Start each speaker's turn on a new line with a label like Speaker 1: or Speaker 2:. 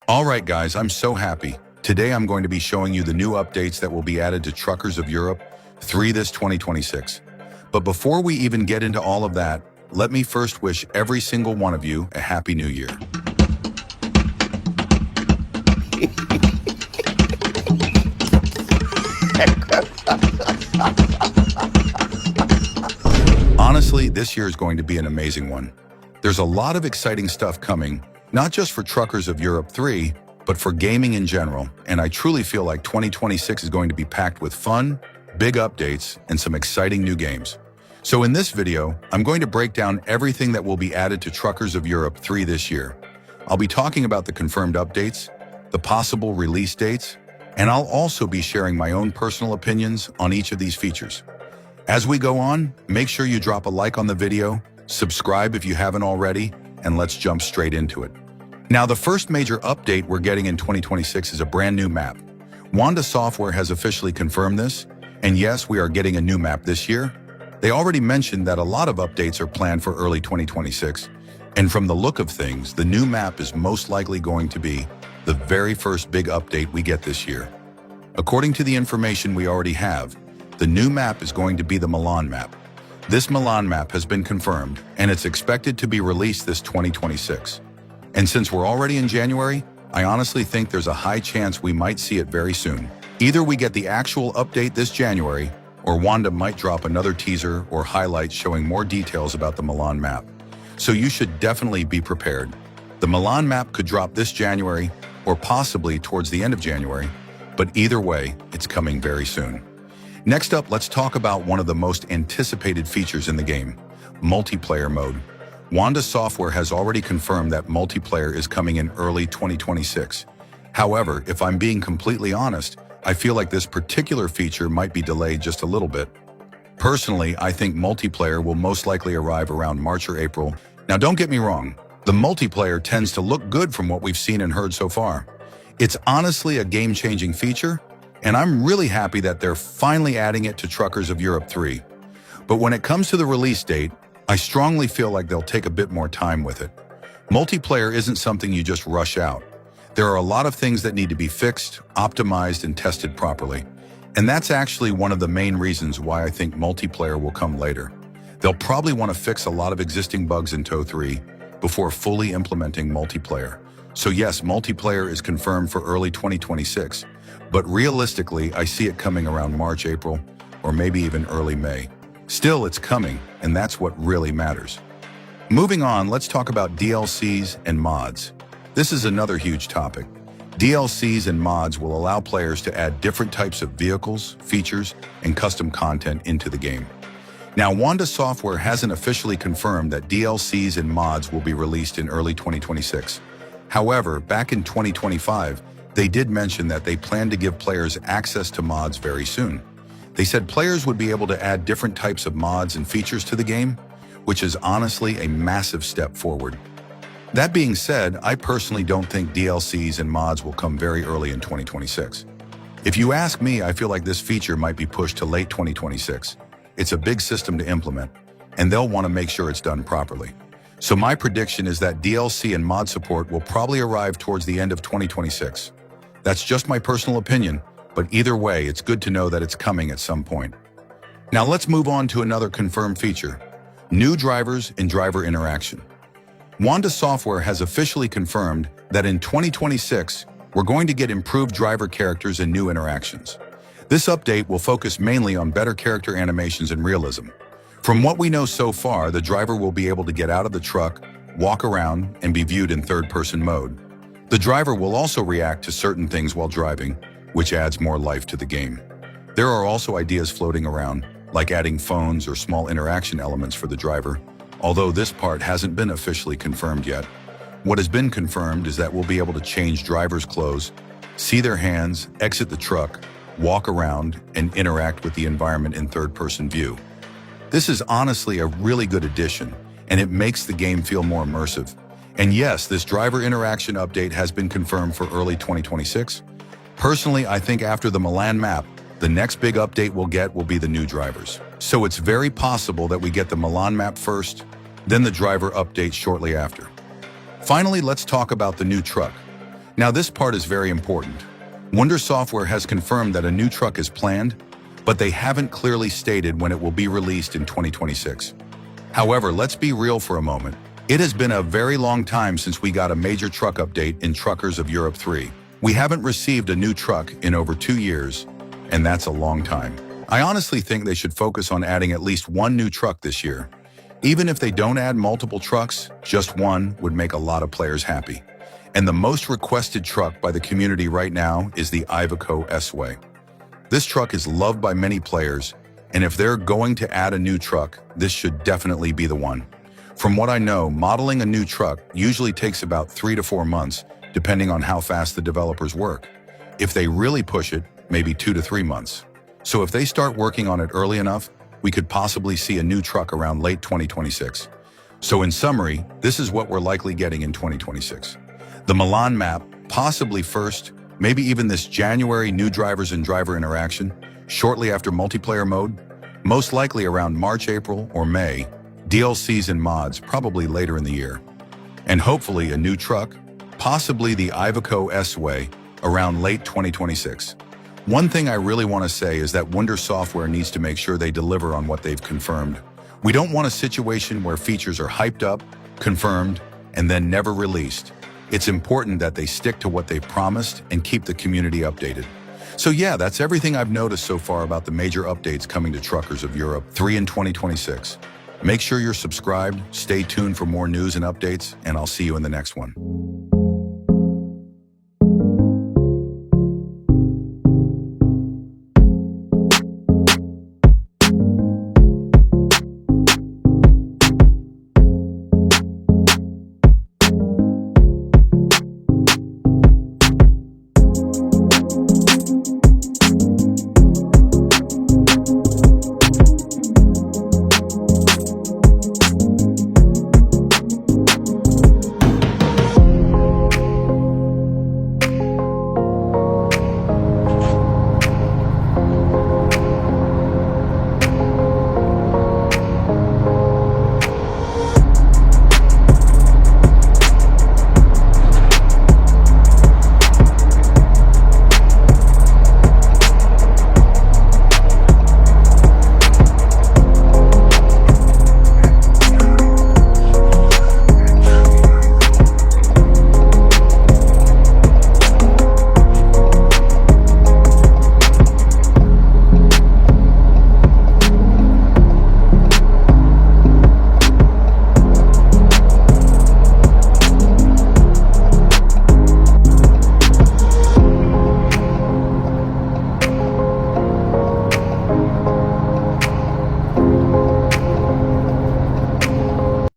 Speaker 1: All right, guys, I'm so happy. Today I'm going to be showing you the new updates that will be added to Truckers of Europe 3 this 2026. But before we even get into all of that, let me first wish every single one of you a Happy New Year. Honestly, this year is going to be an amazing one. There's a lot of exciting stuff coming, not just for Truckers of Europe 3, but for gaming in general, and I truly feel like 2026 is going to be packed with fun, big updates, and some exciting new games. So in this video, I'm going to break down everything that will be added to Truckers of Europe 3 this year. I'll be talking about the confirmed updates, the possible release dates, and I'll also be sharing my own personal opinions on each of these features. As we go on, make sure you drop a like on the video, subscribe if you haven't already, and let's jump straight into it. Now, the first major update we're getting in 2026 is a brand new map. Wanda Software has officially confirmed this, and yes, we are getting a new map this year. They already mentioned that a lot of updates are planned for early 2026, and from the look of things, the new map is most likely going to be the very first big update we get this year. According to the information we already have, the new map is going to be the Milan map. This Milan map has been confirmed, and it's expected to be released this 2026. And since we're already in January, I honestly think there's a high chance we might see it very soon. Either we get the actual update this January, or Wanda might drop another teaser or highlights showing more details about the Milan map. So you should definitely be prepared. The Milan map could drop this January, or possibly towards the end of January, but either way, it's coming very soon. Next up, let's talk about one of the most anticipated features in the game, multiplayer mode. Wanda Software has already confirmed that multiplayer is coming in early 2026. However, if I'm being completely honest, I feel like this particular feature might be delayed just a little bit. Personally, I think multiplayer will most likely arrive around March or April. Now, don't get me wrong, the multiplayer tends to look good from what we've seen and heard so far. It's honestly a game-changing feature, and I'm really happy that they're finally adding it to Truckers of Europe 3. But when it comes to the release date, I strongly feel like they'll take a bit more time with it. Multiplayer isn't something you just rush out. There are a lot of things that need to be fixed, optimized, and tested properly. And that's actually one of the main reasons why I think multiplayer will come later. They'll probably want to fix a lot of existing bugs in TOE 3 before fully implementing multiplayer. So yes, multiplayer is confirmed for early 2026, but realistically, I see it coming around March, April, or maybe even early May. Still, it's coming, and that's what really matters. Moving on, let's talk about DLCs and mods. This is another huge topic. DLCs and mods will allow players to add different types of vehicles, features, and custom content into the game. Now, Wanda Software hasn't officially confirmed that DLCs and mods will be released in early 2026. However, back in 2025, they did mention that they plan to give players access to mods very soon. They said players would be able to add different types of mods and features to the game, which is honestly a massive step forward. That being said, I personally don't think DLCs and mods will come very early in 2026. If you ask me, I feel like this feature might be pushed to late 2026. It's a big system to implement, and they'll want to make sure it's done properly. So my prediction is that DLC and mod support will probably arrive towards the end of 2026. That's just my personal opinion, but either way, it's good to know that it's coming at some point. Now let's move on to another confirmed feature, new drivers and driver interaction. Wanda Software has officially confirmed that in 2026, we're going to get improved driver characters and new interactions. This update will focus mainly on better character animations and realism. From what we know so far, the driver will be able to get out of the truck, walk around, and be viewed in third-person mode. The driver will also react to certain things while driving, which adds more life to the game. There are also ideas floating around, like adding phones or small interaction elements for the driver, although this part hasn't been officially confirmed yet. What has been confirmed is that we'll be able to change drivers' clothes, see their hands, exit the truck, walk around, and interact with the environment in third-person view. This is honestly a really good addition, and it makes the game feel more immersive. And yes, this driver interaction update has been confirmed for early 2026. Personally, I think after the Milan map, the next big update we'll get will be the new drivers. So it's very possible that we get the Milan map first, then the driver update shortly after. Finally, let's talk about the new truck. Now this part is very important. Wonder Software has confirmed that a new truck is planned, but they haven't clearly stated when it will be released in 2026. However, let's be real for a moment. It has been a very long time since we got a major truck update in Truckers of Europe 3. We haven't received a new truck in over 2 years, and that's a long time. I honestly think they should focus on adding at least one new truck this year. Even if they don't add multiple trucks, just one would make a lot of players happy. And the most requested truck by the community right now is the Iveco S-Way. This truck is loved by many players, and if they're going to add a new truck, this should definitely be the one. From what I know, modeling a new truck usually takes about 3 to 4 months, depending on how fast the developers work. If they really push it, maybe 2 to 3 months. So if they start working on it early enough, we could possibly see a new truck around late 2026. So in summary, this is what we're likely getting in 2026. The Milan map, possibly first, maybe even this January new drivers and driver interaction, shortly after multiplayer mode, most likely around March, April, or May, DLCs and mods probably later in the year. And hopefully a new truck, possibly the Iveco S-Way, around late 2026. One thing I really want to say is that Wonder Software needs to make sure they deliver on what they've confirmed. We don't want a situation where features are hyped up, confirmed, and then never released. It's important that they stick to what they've promised and keep the community updated. So yeah, that's everything I've noticed so far about the major updates coming to Truckers of Europe 3 in 2026. Make sure you're subscribed, stay tuned for more news and updates, and I'll see you in the next one.